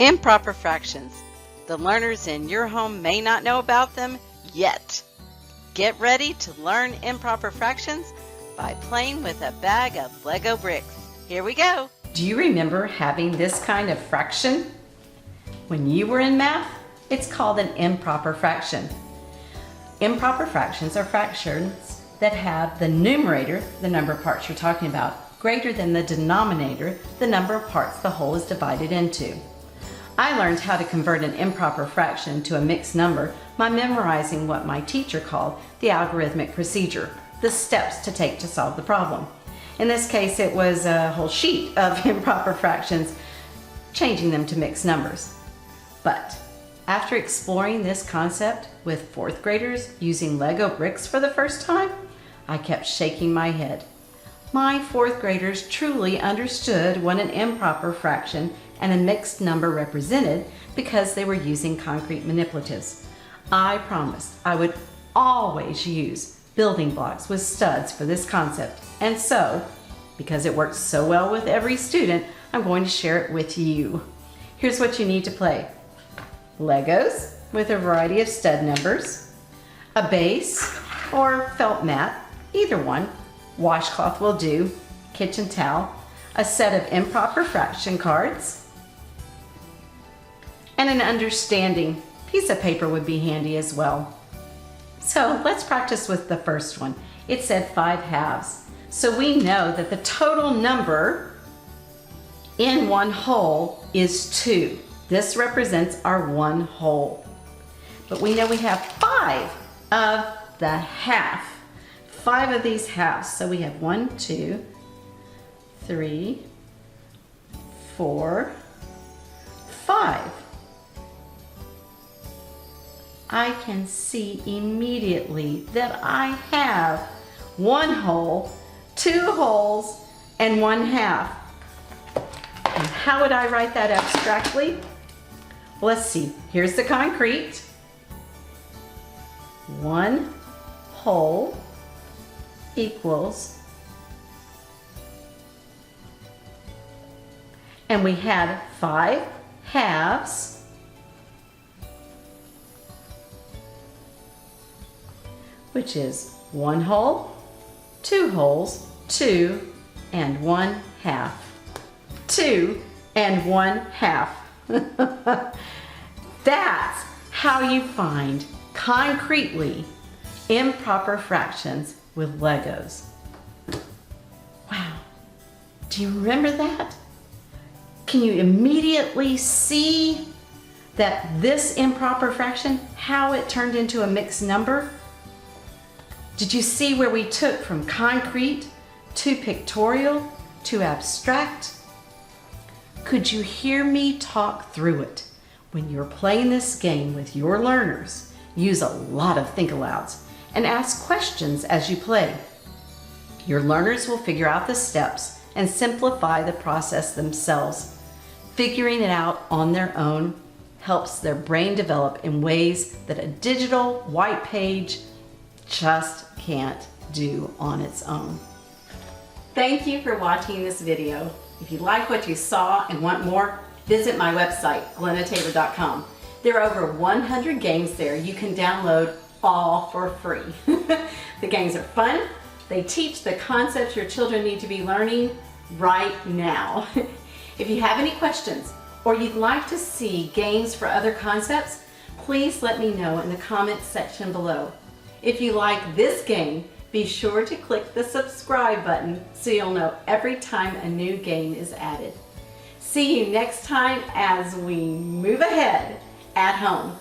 Improper fractions. The learners in your home may not know about them yet. Get ready to learn improper fractions by playing with a bag of Lego bricks. Here we go. Do you remember having this kind of fraction? When you were in math, it's called an improper fraction. Improper fractions are fractions that have the numerator, the number of parts you're talking about, greater than the denominator, the number of parts the whole is divided into. I learned how to convert an improper fraction to a mixed number by memorizing what my teacher called the algorithmic procedure, the steps to take to solve the problem. In this case, it was a whole sheet of improper fractions, changing them to mixed numbers. But after exploring this concept with fourth graders using Lego bricks for the first time, I kept shaking my head. My fourth graders truly understood what an improper fraction and a mixed number represented because they were using concrete manipulatives. I promised I would always use building blocks with studs for this concept. And so, because it works so well with every student, I'm going to share it with you. Here's what you need to play. Legos with a variety of stud numbers, a base or felt mat, either one, washcloth will do, kitchen towel, a set of improper fraction cards, and an understanding piece of paper would be handy as well. So let's practice with the first one. It said 5 halves. So we know that the total number in one whole is 2. This represents our one whole. But we know we have 5 of the half. 5 of these halves. So we have 1, 2, 3, 4, 5. I can see immediately that I have 1 whole, 2 wholes, and 1 half. And how would I write that abstractly? Well, let's see. Here's the concrete. 1 whole equals, and we had 5 halves, which is 1 whole, 2 wholes, 2, and 1 half. 2 and 1 half. That's how you find concretely improper fractions with Legos. Wow, do you remember that? Can you immediately see that this improper fraction, how it turned into a mixed number? Did you see where we took from concrete to pictorial to abstract? Could you hear me talk through it? When you're playing this game with your learners, use a lot of think-alouds and ask questions as you play. Your learners will figure out the steps and simplify the process themselves. Figuring it out on their own helps their brain develop in ways that a digital white page just can't do on its own. Thank you for watching this video. If you like what you saw and want more, visit my website, GlennaTabor.com. There are over 100 games there you can download all for free. The games are fun. They teach the concepts your children need to be learning right now. If you have any questions or you'd like to see games for other concepts, please let me know in the comments section below. If you like this game, be sure to click the subscribe button so you'll know every time a new game is added. See you next time as we move ahead at home.